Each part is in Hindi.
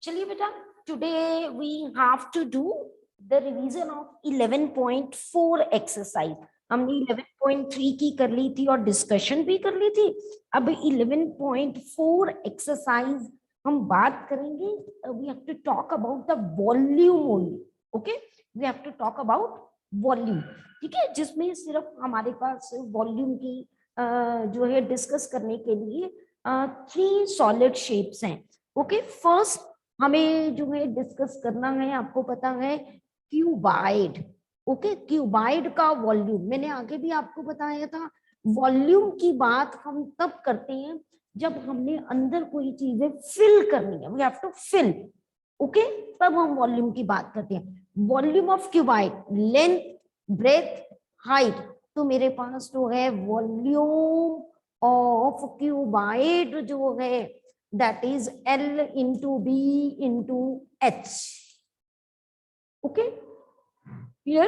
चलिए बेटा, today we have to do the revision of 11.4 exercise. हमने 11.3 की कर ली थी और डिस्कशन भी कर ली थी। अब 11.4 एक्सरसाइज हम बात करेंगे। We have to talk about the volume only. Okay, we have to talk about volume. ठीक है, जिसमें सिर्फ हमारे पास वॉल्यूम की जो है डिस्कस करने के लिए 3 सॉलिड शेप्स हैं। ओके, फर्स्ट हमें जो है डिस्कस करना है, आपको पता है, क्यूबाइड। ओके, क्यूबाइड का वॉल्यूम मैंने आगे भी आपको बताया था। वॉल्यूम की बात हम तब करते हैं जब हमने अंदर कोई चीजें फिल करनी है, we have to fill. Okay, तब हम वॉल्यूम की बात करते हैं। Volume of cuboid, length, breadth, height. तो मेरे पास जो है वॉल्यूम ऑफ क्यूबाइड जो है that is L into B into H. Okay, clear?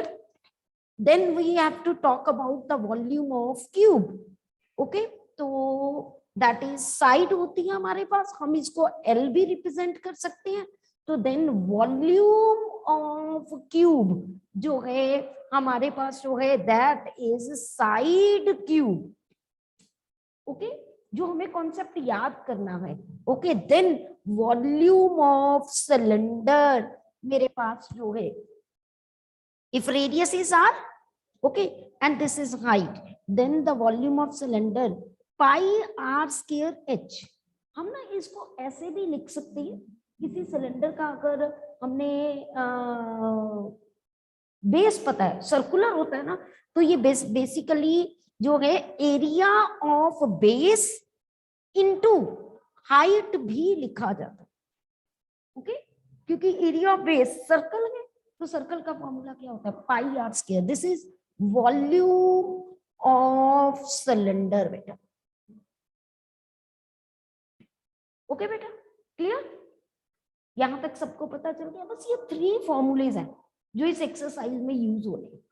Then we have to talk about the volume of cube. Okay, तो that is side होती है हमारे पास, हम इसको L भी रिप्रेजेंट कर सकते हैं। तो then volume of cube जो है हमारे पास जो है that is side cube. Okay, जो हमें कॉन्सेप्ट याद करना है। Okay, then volume of cylinder मेरे पास जो है, if radius is r, okay, and this is height, then the volume of cylinder pi r square h. हम ना इसको ऐसे भी लिख सकते हैं, किसी सिलेंडर का अगर हमने बेस पता है, सर्कुलर होता है ना, तो ये बेसिकली जो है area of base into height भी लिखा जाता है। ओके, क्योंकि एरिया ऑफ बेस सर्कल है, तो सर्कल का फॉर्मूला क्या होता है, pi r square. This is volume of cylinder बेटा। ओके बेटा, क्लियर? यहां तक सबको पता चल गया? बस ये 3 फॉर्मूलेज हैं जो इस एक्सरसाइज में यूज हो रहे हैं।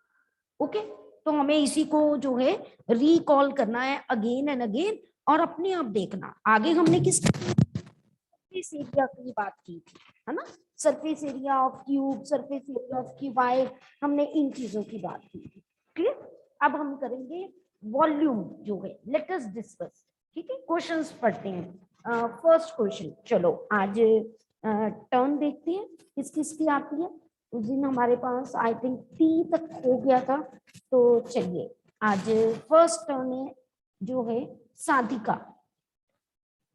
ओके, तो हमें इसी को जो है रिकॉल करना है अगेन एंड अगेन, और अपने आप देखना। आगे हमने किस सरफेस एरिया की बात की थी, है ना? Surface area of cube, surface area of cuboid, हमने इन चीजों की बात की थी। क्लियर? अब हम करेंगे वॉल्यूम जो है, लेट अस डिस्कस। ठीक है, क्वेश्चंस पढ़ते हैं। फर्स्ट क्वेश्चन, चलो आज टर्न देखते हैं किस किस की आती है। उस दिन हमारे पास आई थिंक 3 तक हो गया था, तो चलिए आज फर्स्ट टर्न है जो है Sadhika.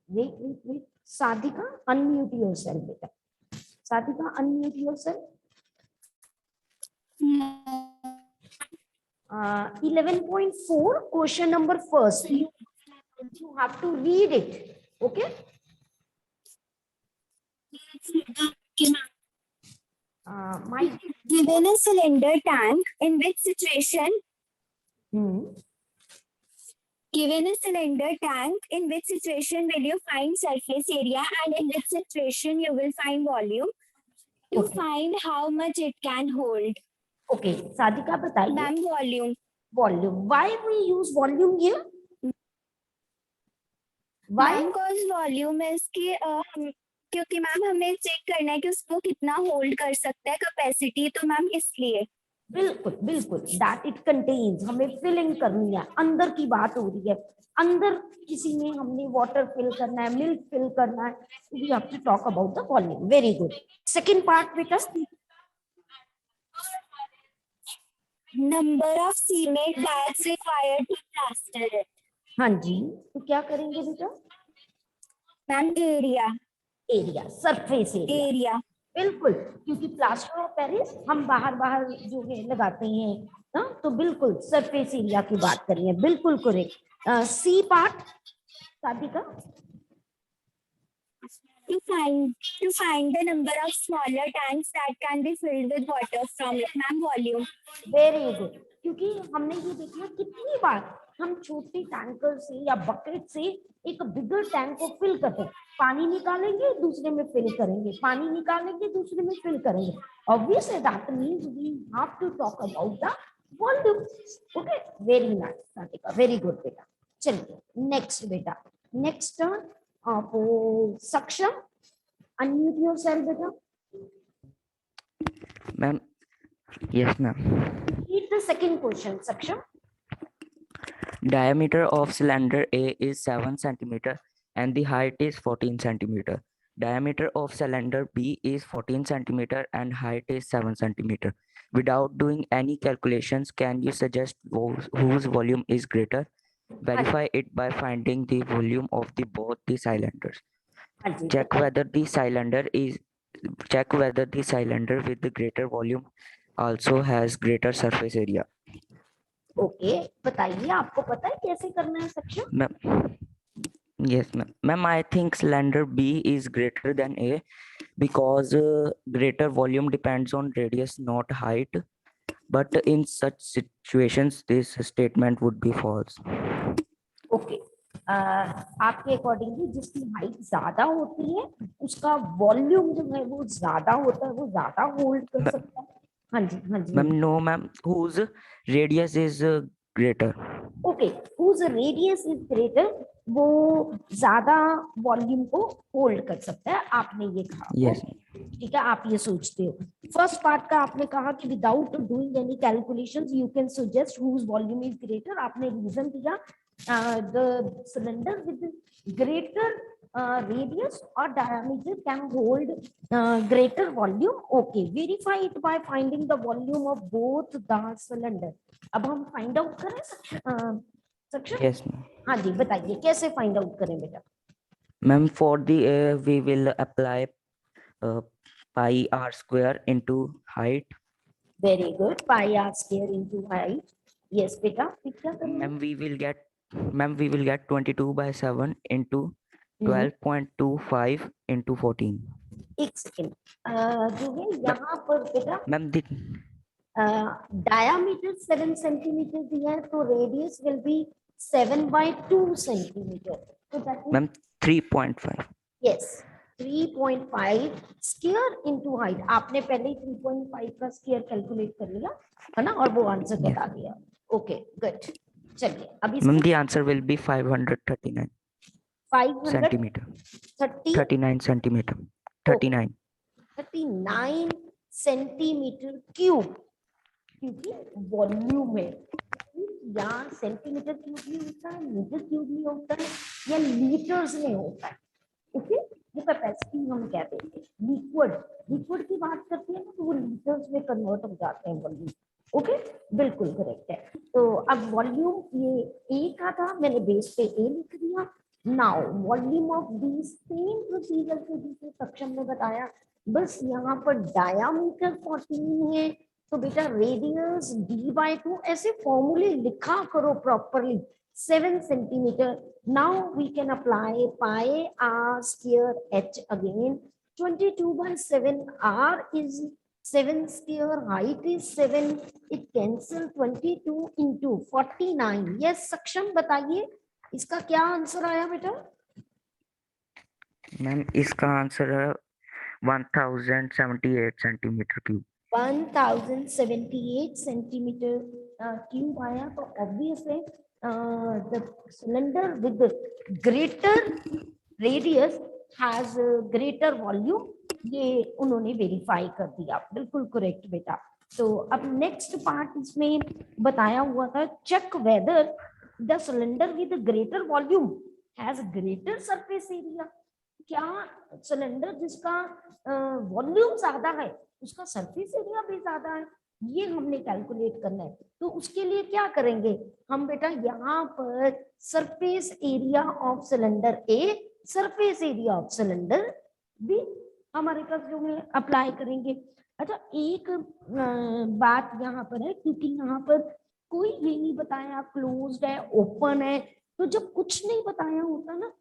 Wait, Sadhika unmute yourself बेटा। Sadhika unmute yourself. 11.4 question number first, you have to read it. Okay, my Given a cylinder tank, in which situation? Given a cylinder tank, in which situation will you find surface area, and in which situation you will find volume? To find how much it can hold. Okay, साधिका बताइए। Ma'am, volume. Volume. Why we use volume here? Why? Ma'am, cause volume is कि क्योंकि मैम हमें चेक करना है कि उसको कितना होल्ड कर सकता है, कैपेसिटी, तो मैम इसलिए। बिल्कुल बिल्कुल, दैट इट कंटेन्स, हमें फिलिंग करनी है, अंदर की बात हो रही है। अंदर किसी में हमने वाटर फिल करना है, मिल्क फिल करना है, we have to talk about the volume. Very good. Second part बेटा, number of cement bags required to plaster it. हाँ जी, तो क्या करेंगे बेटा? Ma'am area, area, surface area. बिल्कुल, क्योंकि प्लास्टर ऑफ पेरिस हम बाहर बाहर जो है लगाते हैं ना, तो बिल्कुल सरफेस एरिया की बात करिए, बिल्कुल correct. C part Sadhika. to find the number of smaller tanks that can be filled with water from it. Ma'am, volume. Very good, क्योंकि हमने ये देखा कितनी बार हम छोटे टैंकर से या बकेट से एक बिगर टैंक को फिल करते हैं, पानी निकालेंगे दूसरे में फिल करेंगे, पानी निकालेंगे दूसरे में फिल करेंगे। Obviously that means we have to talk about the volume. Okay, very nice Sadhika, very good बेटा। चलिए नेक्स्ट बेटा, नेक्स्ट टर्न आप सक्षम unmute yourself beta. Ma'am, yes ma'am. Read the second question, Saksham. Diameter of cylinder A is 7 centimeter and the height is 14 centimeter. Diameter of cylinder B is 14 centimeter and height is 7 centimeter. Without doing any calculations, can you suggest whose volume is greater? Verify it by finding the volume of the both the cylinders. हाँ जी, Check बताइए। whether the cylinder with the greater volume also has greater surface area. Okay, बताइए आपको पता है कैसे करना है Saksham? Ma'am, yes, ma'am. I think cylinder B is greater than A because greater volume depends on radius, not height. But in such situations, this statement would be false. Okay, आपके अकॉर्डिंगली जिसकी हाइट ज्यादा होती है उसका वॉल्यूम जो है वो ज्यादा होता है, वो ज्यादा होल्ड कर सकता है। हाँ जी, हाँ जी। Ma'am, no, ma'am. Whose radius is greater? Okay, whose radius is greater, वो ज्यादा वॉल्यूम को होल्ड कर सकता है, आपने ये कहा। Yes. ठीक है, आप ये सोचते हो। फर्स्ट पार्ट का आपने कहा कि without doing any calculations you can suggest whose volume is greater. आपने रीजन दिया the cylinder with greater radius or diameter can hold greater volume. Okay, verify it by finding the volume of both the cylinder. अब हम फाइंड आउट करें सक्षम? Yes, ma'am. हाँ जी, बताइए कैसे फाइंड आउट करें बेटा? Ma'am, for the we will apply pi r square into height. Very good, pi r square into height. Yes बेटा, फिर क्या करेंगे? Ma'am, we will get 22 by 7 into 12.25 into 14. एक सेकेंड, जो है यहाँ पर बेटा Ma'am, the डायामीटर 7 सेंटीमीटर दिया है तो रेडियस विल बी 7/2 सेंटीमीटर। तो that ma'am 3.5. Yes 3.5 square into height. आपने पहले ही 3.5 का स्क्वायर कैलकुलेट कर लिया है ना, और वो आंसर बता दिया। ओके गुड, चलिए अभी Ma'am, the answer will be 539 centimeter. 39 centimeter. 39. 39 centimetre cube, क्योंकि वॉल्यूम है। यहाँ सेंटीमीटर क्यूब में होता है, मीटर क्यूब में होता है, या लीटर्स में होता है। ओके, वो कैपेसिटी हम कहते हैं। लिक्विड की बात करते हैं ना तो वो लीटर्स में कन्वर्ट हो जाते हैं वॉल्यूम। ओके, बिल्कुल करेक्ट है। तो अब वॉल्यूम ये ए का था, मैंने बेस पे ए लिख दिया। Now volume of the same procedure से जिसे सक्षम ने बताया, बस यहाँ पर डायामीटर 14 है तो बेटा रेडियस d/2 ऐसे फॉर्मूले लिखा करो properly. 7 centimetre. Now we can apply pi r square h again। 22/7 r is 7 square, height is 7, it cancel 22 into 49। yes सक्षम, बताइए इसका क्या आंसर आया बेटा? मैम इसका आंसर है 1078 सेंटीमीटर क्यूब। 1078 सेंटीमीटर क्यूब आया। तो ऑब्वियस है the cylinder with greater radius has greater volume. ये उन्होंने वेरीफाई कर दिया, बिल्कुल करेक्ट बेटा। तो अब नेक्स्ट पार्ट इसमें बताया हुआ था, check whether the cylinder with greater volume has greater surface area. क्या सिलेंडर जिसका वॉल्यूम ज्यादा है उसका सरफेस एरिया भी ज्यादा है? ये हमने कैलकुलेट करना है। तो उसके लिए क्या करेंगे हम बेटा, यहाँ पर surface area of cylinder A, surface area of cylinder B हमारे पास जो है अप्लाई करेंगे। अच्छा, एक बात यहाँ पर है, क्योंकि यहाँ पर कोई ये नहीं बताया क्लोज्ड है ओपन है, तो जब कुछ नहीं बताया होता ना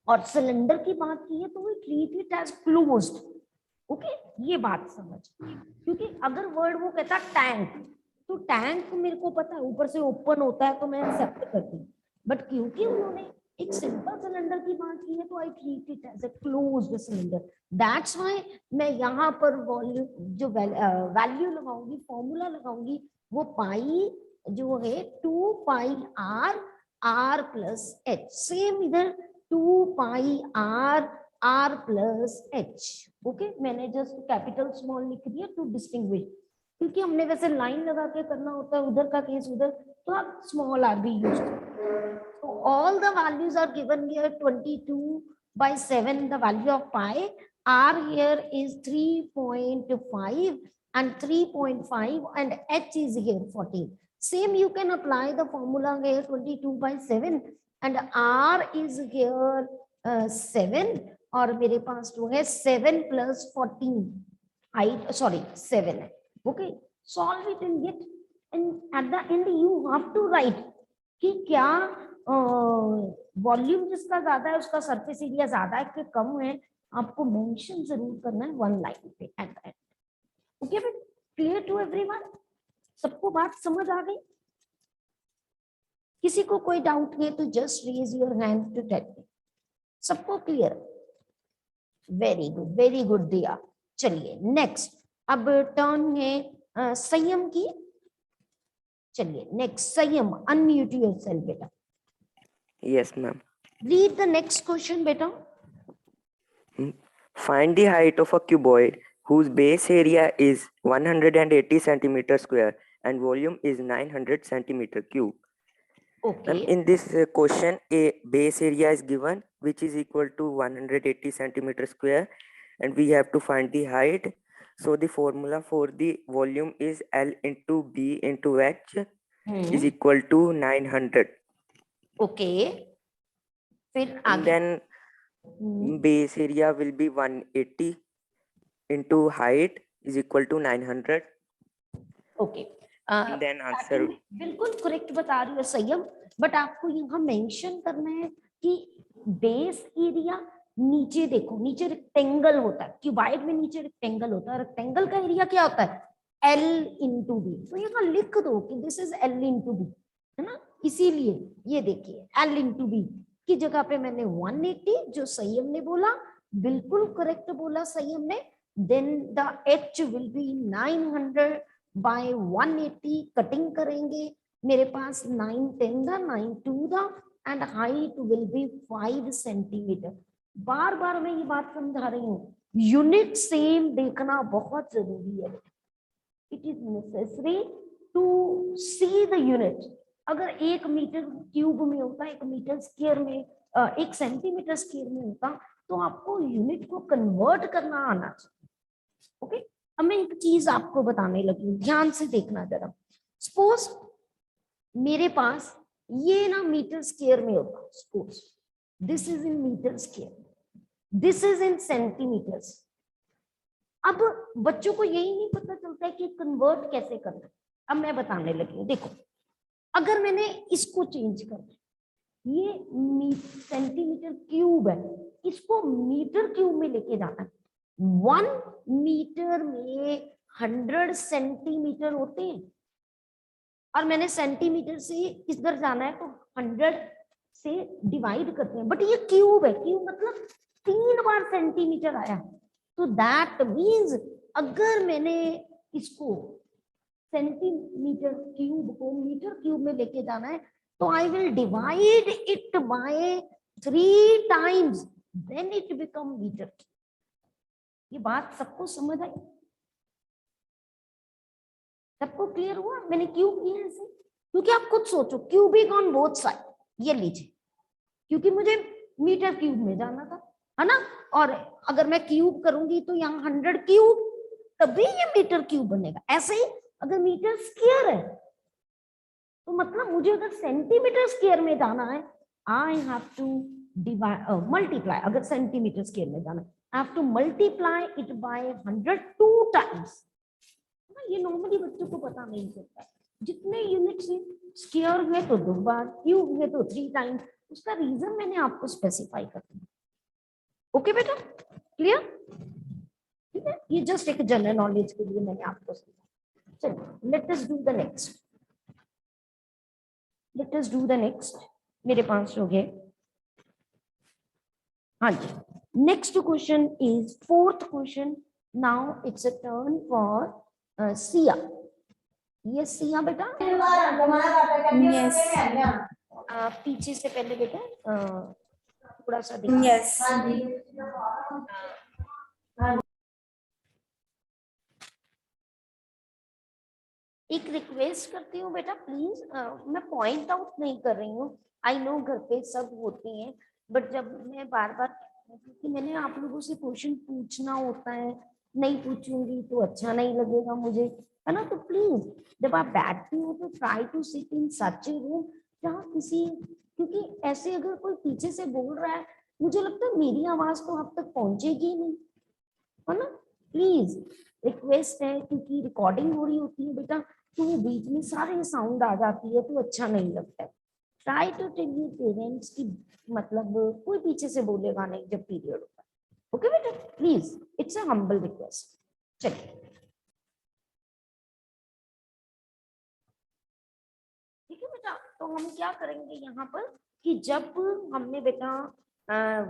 और सिलेंडर की बात की है तो we treat it as closed. Okay, ये बात समझ, क्योंकि अगर वर्ड वो कहता टैंक, तो टैंक मेरे को पता है ऊपर से ओपन होता है तो मैं एक्सेप्ट करती हूँ, बट क्योंकि उन्होंने एक सिंपल सिलेंडर की बात की है तो I treat it as a closed cylinder. That's why मैं यहाँ पर वॉल्यूम जो वैल्यू लगाऊंगी, फॉर्मूला लगाऊंगी, वो पाई जो है 2 pi r r plus h। Same इधर 2 pi r R plus H. Okay, मैंने जस्ट कैपिटल स्मॉल लिख दिया टू डिस्टिंग्विश, क्योंकि हमने वैसे लाइन लगा के करना होता है, उधर का केस उधर, तो आप स्मॉल आर भी यूज करो. So all the values are given here 22/7, the value of pi. R here is 3.5 and 3.5 and H is here 14. Same you can apply the formula here 22/7 and R is here 7 और मेरे पास जो है 7 plus 14 height, sorry 7 है. Okay, solve it and get, and at the end you have to write कि क्या वॉल्यूम जिसका ज्यादा है उसका सरफेस एरिया ज्यादा है कि कम है, आपको मेंशन जरूर करना है वन लाइन पे एट द एंड. ओके बेटा, क्लियर टू एवरीवन? सबको बात समझ आ गई? किसी को कोई डाउट है तो just raise your hand to tell me. सबको क्लियर? वेरी गुड दिया. चलिए नेक्स्ट, अब टर्न है संयम की. चलिए नेक्स्ट, संयम, अनम्यूट योरसेल्फ बेटा. Yes, ma'am. Read the next question beta. Find the height of a cuboid whose base area is 180 centimeter square and volume is 900 centimeter cube. Okay. In this question, a base area is given which is equal to 180 centimeter square, and we have to find the height. So the formula for the volume is L into B into H is equal to 900. Okay. फिर And आगे. then base area will be 180 into height is equal to 900. Okay. And then answer. बिल्कुल करेक्ट बता रही हो संयम, बट आपको यहाँ मेंशन करना है कि बेस एरिया नीचे देखो, नीचे रेक्टेंगल होता है, क्यूबाइड में नीचे रेक्टेंगल होता है, रेक्टेंगल का एरिया क्या होता है? L into B. तो यहाँ लिख दो कि this is L into B, है ना? इसीलिए ये देखिए L into B की जगह पे मैंने 180, जो संयम ने बोला बिल्कुल करेक्ट बोला संयम ने. Then the H will be 900 by 180. Cutting करेंगे, मेरे पास 9 10 दा 9 2 दा and height will be 5 centimetre. बार बार मैं ये बात समझा रही हूँ, यूनिट सेम देखना बहुत जरूरी है. It is necessary to see the unit. अगर 1 मीटर क्यूब में होता, 1 मीटर स्क्वायर में, 1 सेंटीमीटर स्क्वायर में होता, तो आपको यूनिट को कन्वर्ट करना आना चाहिए. ओके, अब मैं एक चीज आपको बताने लगी हूँ, ध्यान से देखना जरा. सपोज मेरे पास ये ना मीटर स्क्वायर में होता, suppose this is in metre square, this is in centimetres. अब बच्चों को यही नहीं पता चलता है कि कन्वर्ट कैसे करना है. अब मैं बताने लगी हूँ. देखो, अगर मैंने इसको चेंज कर दिया, ये सेंटीमीटर क्यूब है, इसको मीटर क्यूब में लेके जाना है. 1 मीटर में 100 सेंटीमीटर होते हैं, और मैंने सेंटीमीटर से इधर जाना है तो 100 से डिवाइड करते हैं. बट ये क्यूब है, क्यूब मतलब 3 बार सेंटीमीटर आया. तो दैट मीन्स अगर मैंने इसको सेंटीमीटर क्यूब को मीटर क्यूब में लेके जाना है, तो I will divide it by 3 times, then it become metre. ये बात सबको समझ आई? सबको क्लियर हुआ? मैंने क्यूब किया ऐसे क्योंकि आप खुद सोचो, क्यूबिक ऑन बोथ साइड, ये लीजिए, क्योंकि मुझे मीटर क्यूब में जाना था, है ना? और अगर मैं क्यूब करूंगी तो यहाँ 100 क्यूब, तभी ये मीटर क्यूब बनेगा. ऐसे ही अगर मीटर स्क्वायर है तो मतलब मुझे अगर सेंटीमीटर स्क्वायर में जाना है, I have to divide multiply. अगर सेंटीमीटर स्क्वायर में जाना है, I have to multiply it by 100 2 times. ये नॉर्मली बच्चों को पता नहीं चलता. जितने यूनिट स्क्वायर है तो 2 बार, क्यूब है तो 3 टाइम्स. उसका रीजन मैंने आपको स्पेसिफाई कर दिया. ओके बेटा, क्लियर? ठीक है, ये जस्ट एक जनरल नॉलेज के लिए मैंने आपको समझाया. चलिए let us do the next. Let us do the next. मेरे पास हो गए. हाँ जी, next question is 4th question. Now it's a turn for Siya. ये सिया बेटा, Yes. पीछे से पहले बेटा थोड़ा सा दिखा। Yes. एक रिक्वेस्ट करती हूँ बेटा प्लीज, मैं पॉइंट आउट नहीं कर रही हूँ, आई नो घर पे सब होते हैं, बट जब मैं बार बार कि मैंने आप लोगों से क्वेश्चन पूछना होता है, नहीं पूछूंगी तो अच्छा नहीं लगेगा मुझे, है ना। तो प्लीज जब आप बैठते हो तो try to sit in such a room जहाँ किसी, क्योंकि ऐसे अगर कोई पीछे से बोल रहा है मुझे लगता है मेरी आवाज तो आप तक पहुंचेगी नहीं, है ना। प्लीज रिक्वेस्ट है, क्योंकि रिकॉर्डिंग हो रही होती है बेटा, तो वो बीच में सारे साउंड आ जाती है तो अच्छा नहीं लगता है। Try to tell you parents की मतलब कोई पीछे से बोलेगा नहीं जब पीरियड होता है, ओके बेटा please, it's a humble request. चलिए ठीक है बेटा, तो हम क्या करेंगे यहाँ पर कि जब हमने बेटा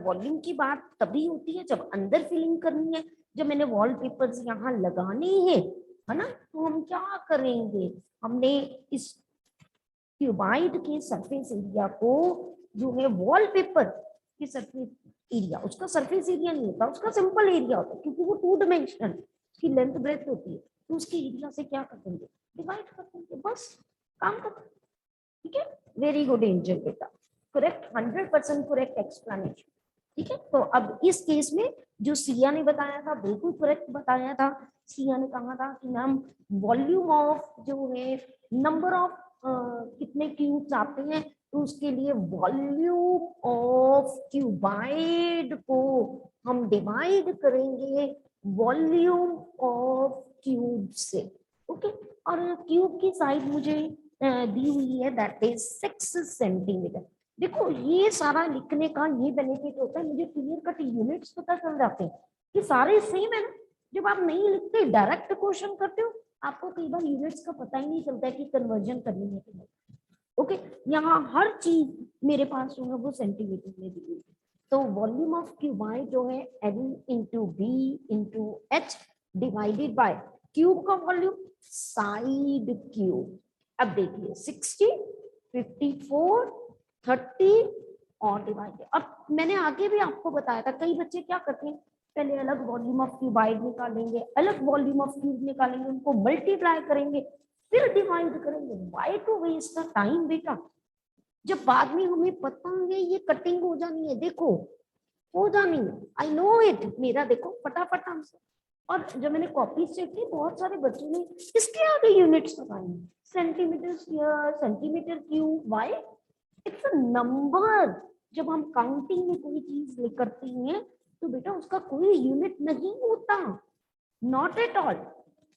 वॉल्यूम की बात तभी होती है जब अंदर फिलिंग करनी है, जब मैंने वॉलपेपर्स यहाँ लगाने हैं, है ना, तो हम क्या करेंगे, हमने इस क्यूबाइड के सरफेस एरिया को जो है वॉलपेपर के सरफेस एरिया, उसका सरफेस एरिया नहीं होता, उसका सिंपल एरिया होता है क्योंकि वो 2 डायमेंशनल की लेंथ ब्रेथ होती है, तो उसके एरिया से क्या कर देंगे, डिवाइड कर देंगे, बस काम खत्म। ठीक है, वेरी गुड एंजल बेटा, करेक्ट, 100% करेक्ट एक्सप्लेनेशन। ठीक है, तो अब इस केस में जो सिया ने बताया था बिल्कुल करेक्ट बताया था। सिया ने कहा था कि मैम वॉल्यूम ऑफ जो है नंबर ऑफ कितने क्यूब्स आते हैं, तो उसके लिए वॉल्यूम ऑफ क्यूबाइड को हम डिवाइड करेंगे वॉल्यूम ऑफ क्यूब से। ओके, और क्यूब की साइज मुझे दी हुई है दैट इज 6 सेंटीमीटर। देखो ये सारा लिखने का ये बेनिफिट होता है, मुझे क्लियर कट यूनिट्स पता चल जाते हैं कि सारे सेम है ना। जब आप नहीं लिखते डायरेक्ट क्वेश्चन करते हो आपको कई बार यूनिट्स का पता ही नहीं चलता है कि कन्वर्जन करनी है कि नहीं। ओके, यहाँ हर चीज मेरे पास जो है वो सेंटीमीटर में दी हुई है। तो वॉल्यूम ऑफ क्यूबाइड जो है L into b into h divided by cube का वॉल्यूम साइड क्यूब। अब देखिए 60, 54, 30 और डिवाइडेड। अब मैंने आगे भी आपको बताया था कई बच्चे क्या करते हैं, पहले अलग वॉल्यूम ऑफ क्यूबाइड निकालेंगे, अलग वॉल्यूम ऑफ क्यूब निकालेंगे, उनको मल्टीप्लाई करेंगे, फिर डिवाइड करेंगे। Why to waste the time बेटा, जब बाद में हमें पता है ये कटिंग हो जानी है, देखो हो जानी है, आई नो इट, मेरा देखो फटाफट आंसर। और जब मैंने कॉपी चेक की बहुत सारे बच्चों ने इसके आगे यूनिट्स लगाई, centimetre square, centimetre cube, why, it's a number. जब हम काउंटिंग में कोई चीज करते हैं तो बेटा उसका कोई यूनिट नहीं होता, नॉट एट ऑल,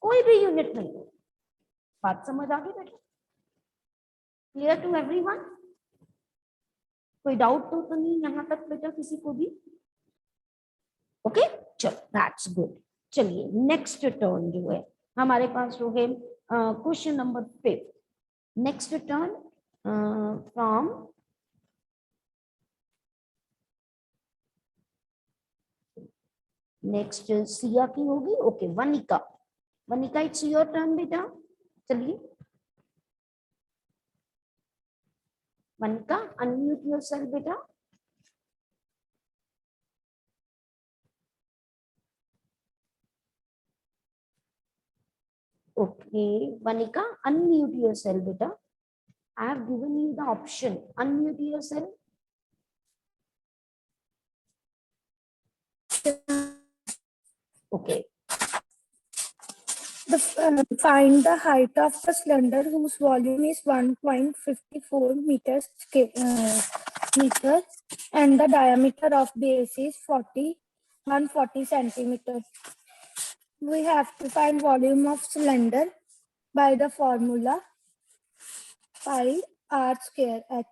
कोई भी यूनिट नहीं होता। बात समझ आ गई बेटा, क्लियर टू एवरीवन? कोई डाउट तो नहीं यहाँ तक बेटा किसी को भी? ओके चलो दैट्स गुड। चलिए नेक्स्ट टर्न जो है हमारे पास जो है question number 5, next turn from next Siya की होगी। Okay Vanika, Vanika it's your turn बेटा, चलिए वनिका अनम्यूट योरसेल्फ बेटा। Okay Vanika unmute yourself beta, I have given you the option, unmute yourself. Okay, Find the height of a cylinder whose volume is 1.54 meters meter and the diameter of base is 140 centimeters. We have to find volume of cylinder by the formula pi r square h,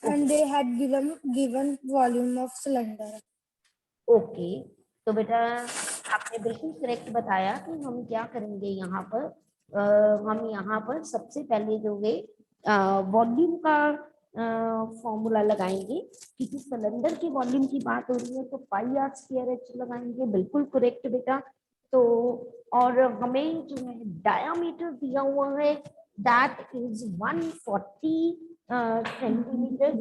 and they had given volume of cylinder. Okay तो बेटा आपने बिल्कुल करेक्ट बताया कि हम क्या करेंगे यहाँ पर, हम यहाँ पर सबसे पहले जो है वॉल्यूम का फॉर्मूला लगाएंगे, क्योंकि सिलेंडर की वॉल्यूम की बात हो रही है तो पाई आर स्क्वायर एच लगाएंगे, बिल्कुल करेक्ट बेटा। तो और हमें जो है डायामीटर दिया हुआ है दैट इज 140 सेंटीमीटर।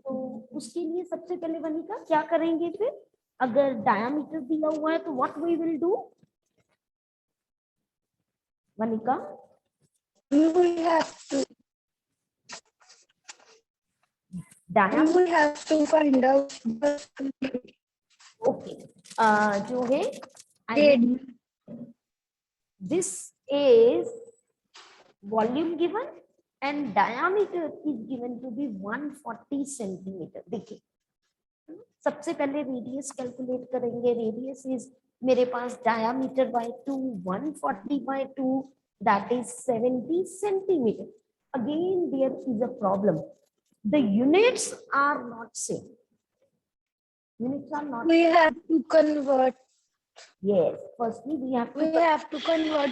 तो उसके लिए सबसे पहले वनिका क्या करेंगे फिर, अगर डायामीटर दिया हुआ है तो what we will do Vanika? We have to find out the okay, जो है grade. this is volume given and diameter is given to be 140 centimetre. देखिए सबसे पहले रेडियस कैलकुलेट करेंगे। रेडियस इज मेरे पास diameter by 2, 140 by 2 that is 70 centimetre. Again there is a problem, the units are not same. Units are not, We have to convert. yes, firstly we have to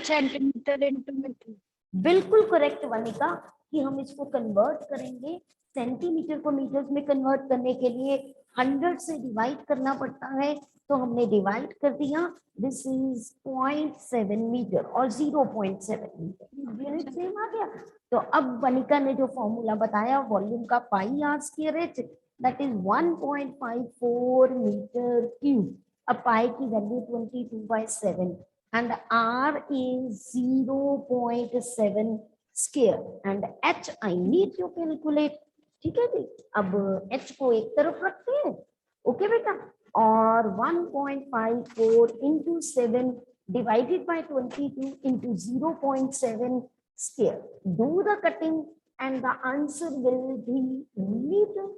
centimeter into meter. बिल्कुल करेक्ट वनिका कि हम इसको कन्वर्ट करेंगे। सेंटीमीटर को मीटर्स में कन्वर्ट करने के लिए 100 से डिवाइड करना पड़ता है, तो हमने डिवाइड कर दिया। दिस इज 0.7 मीटर और 0.7 मीटर, यूनिट सेम आ गया। तो अब वनिका ने जो फॉर्मूला बताया वॉल्यूम का pi r square h, that is 1.54 metre cube. अब पाई की value 22/7 and r is 0.7 square and h I need to calculate। ठीक है जी, अब h को एक तरफ रखते हैं, ओके बेटा, और 1.54 into 7 divided by 22 into 0.7 square, do the cutting and the answer will be meter।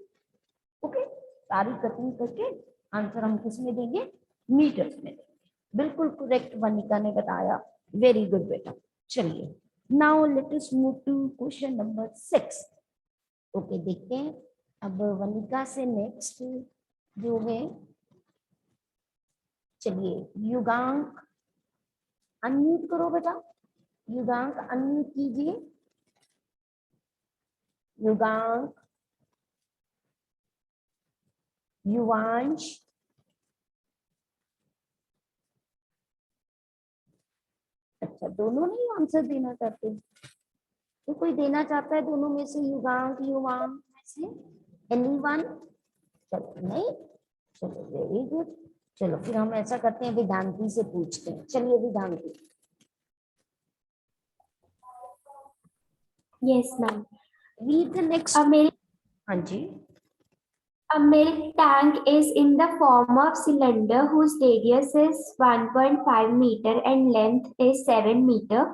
Okay, सारी कटिंग करके आंसर हम किस में देंगे, मीटर्स में देंगे। बिल्कुल करेक्ट वनिका ने बताया, वेरी गुड बेटा। चलिए now let us move to question number 6। Okay, देखते हैं अब वनिका से नेक्स्ट जो है। चलिए युगांक अनम्यूट करो बेटा, युगांक अनम्यूट कीजिए। युगांक, युवांश, अच्छा दोनों नहीं आंसर देना चाहते, तो कोई देना चाहता है दोनों में से, युगांक युवांक में से एनीवन? चलो नहीं, चलो वेरी गुड। चलो फिर हम ऐसा करते हैं, वेदांती से पूछते हैं। चलिए Vedanti. Yes, ma'am. Read the next. हाँ जी। A milk tank is in the form of cylinder whose radius is 1.5 meter and length is 7 meter.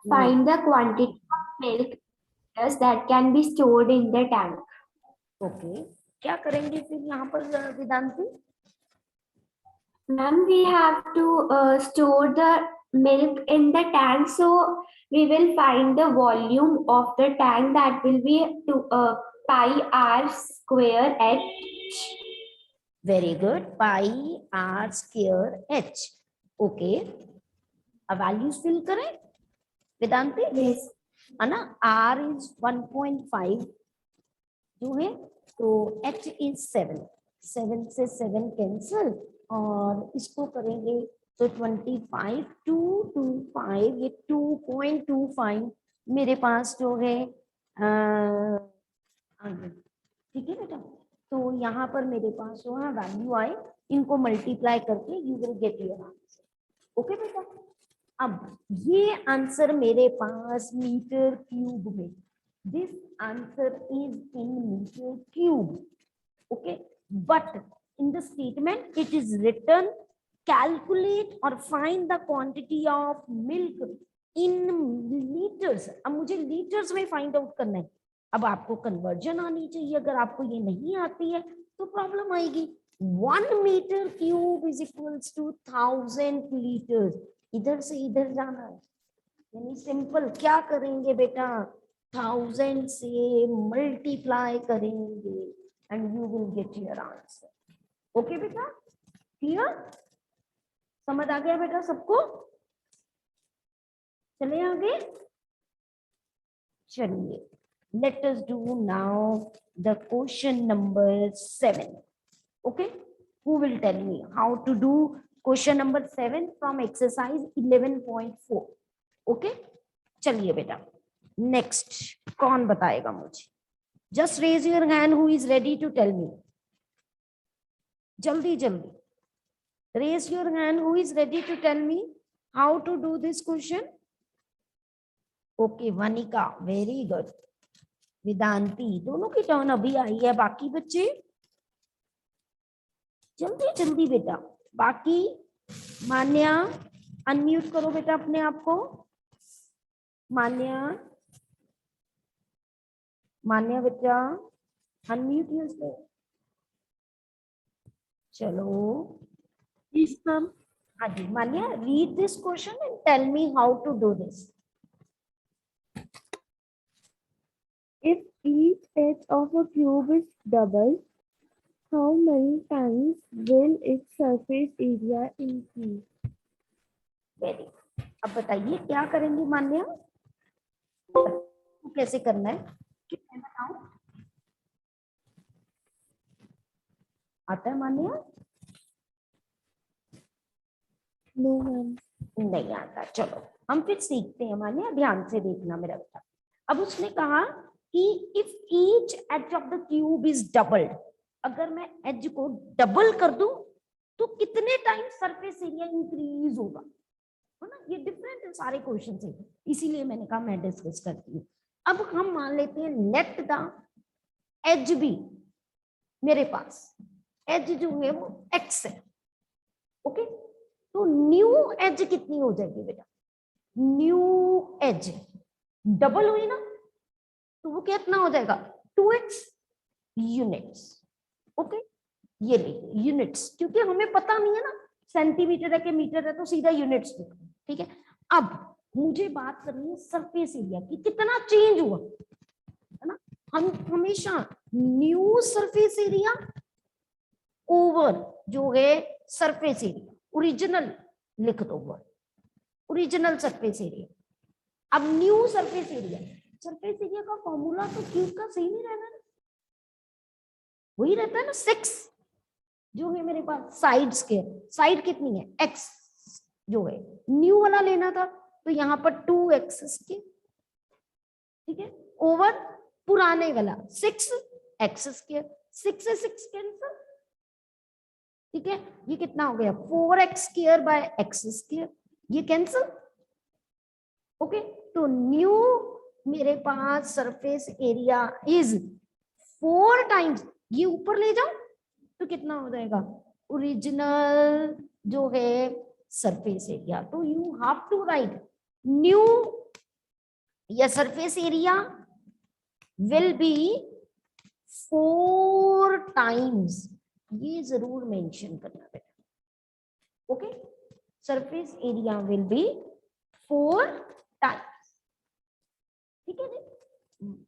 Find the quantity of milk that can be stored in the tank. Okay, क्या करेंगे फिर यहाँ पर Vedanti? Ma'am, we have to store the milk in the tank, so we will find the volume of the tank, that will be pi r square h. Very good, pi r square h. Okay, अब वैल्यूज फिल करें वेदांती। Yes. है ना, r इज 1.5 जो है, तो h इज 7, 7 से 7 कैंसिल, और इसको करेंगे तो 25 2 25, ये 2.25 मेरे पास जो है ठीक है बेटा। तो यहाँ पर मेरे पास जो है वैल्यू आए, इनको मल्टीप्लाई करके you will get your answer. Okay बेटा, अब ये आंसर मेरे पास मीटर क्यूब में, this answer is in metre cube. Okay, but in the statement it is written calculate और find the quantity of milk in litres. अब मुझे लीटर्स में फाइंड आउट करना है। अब आपको कन्वर्जन आनी चाहिए, अगर आपको ये नहीं आती है तो प्रॉब्लम आएगी। 1 metre cube is equals to 1000 litres. इधर से इधर जाना है, यानी सिंपल क्या करेंगे बेटा, 1000 से मल्टीप्लाई करेंगे and you will get your answer. Okay बेटा, क्लियर, समझ आ गया बेटा सबको? चले आगे, चलिए let us do now the question number 7. Okay, who will tell me how to do question number 7 from exercise 11.4? Okay, चलिए बेटा नेक्स्ट कौन बताएगा मुझे, Just raise your hand who is ready to tell me. Jaldi jaldi. Raise your hand who is ready to tell me how to do this question. Okay, Vanika, very good. Vedanti, दोनों की टर्न अभी आई है. बाकी बच्चे जल्दी जल्दी बेटा. बाकी मान्या, अनम्यूट करो बेटा अपने आप को. मान्या, मान्या बेटा अनम्यूट योरसेल्फ. चलो. Yes, ma'am. हाँ जी Manya, read this question and tell me how to do this. If each edge of a cube is double, how many times will its surface area increase? Very. अब बताइए क्या करेंगे मान्या. कैसे करना है कि मैं बताऊं. आता है मान्या? No, ma'am. नहीं आता. चलो हम फिर सीखते हैं मान्या. ध्यान से देखना मेरा बेटा. अब उसने कहा कि if each edge of the cube is doubled, अगर मैं एज को डबल कर दूं तो कितने टाइम सरफेस एरिया इंक्रीज होगा, है ना. ये डिफरेंट है सारे क्वेश्चन से, इसीलिए मैंने कहा मैं डिस्कस करती हूँ. अब हम मान लेते हैं लेट द एज बी, मेरे पास एज जो है वो एक्स है. ओके, तो न्यू एज कितनी हो जाएगी बेटा. न्यू एज डबल हुई ना, तो वो कितना हो जाएगा 2x यूनिट्स. ओके, ये लीजिए यूनिट्स, क्योंकि हमें पता नहीं है ना सेंटीमीटर है कि मीटर है, तो सीधा यूनिट्स लिखो. ठीक है. अब मुझे बात करनी है सरफेस एरिया की, कितना चेंज हुआ, है ना. हम हमेशा न्यू सरफेस एरिया ओवर जो है सरफेस एरिया, ओरिजिनल लिख दो वर्ड, ओरिजिनल सरफेस एरिया. अब new surface area, surface area का फॉर्मूला तो क्यूब का सेम ही रहना है, वही रहता है ना. 6 जो है मेरे पास साइड स्क्वायर, साइड कितनी है x जो है. न्यू वाला लेना था तो यहाँ पर 2x स्क्वायर. ठीक है, ओवर पुराने वाला 6x स्क्वायर. 6 से 6 कैंसिल. ठीक है, ये कितना हो गया 4x square by x square, ये कैंसिल. ओके, तो न्यू मेरे पास सरफेस एरिया इज 4 टाइम्स, ये ऊपर ले जाओ तो कितना हो जाएगा ओरिजिनल जो है सरफेस एरिया. तो you have to write new या surface area will be 4 times, ये जरूर मेंशन करना बेटा. Okay, surface area will be 4 times. ठीक है जी,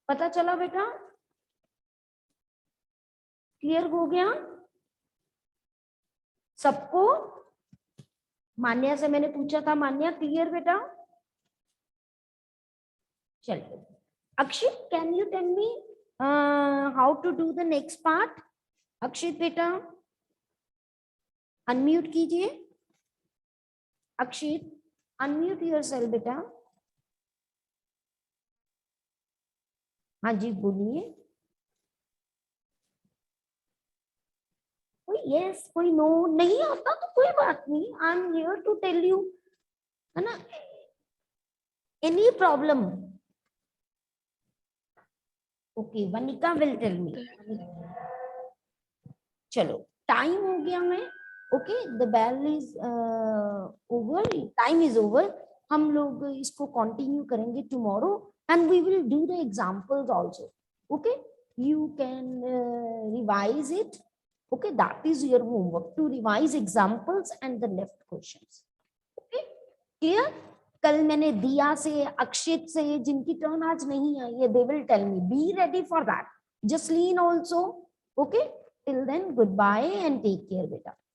पता चला बेटा, क्लियर हो गया सबको. मान्या से मैंने पूछा था, मान्या क्लियर बेटा. चलिए Akshit, can you tell me how to do the next part. Akshit बेटा अनम्यूट कीजिए. अक्षित अनम्यूट योरसेल्फ बेटा. हाँ जी बोलिए. कोई यस कोई नो, नहीं आता तो कोई बात नहीं. I am here to tell you, है ना. Any problem. Okay, Vanika will tell me. चलो टाइम हो गया है. Okay, the bell is over, time is over. हम लोग इसको कंटिन्यू करेंगे tomorrow and we will do the examples also. Okay, you can revise it. Okay, that is your homework, to revise examples and the left questions. Okay, clear. कल मैंने दिया से, अक्षित से, जिनकी टर्न आज नहीं आई है, they will tell me. Be ready for that. Jasleen also. Okay, till then goodbye and take care बेटा.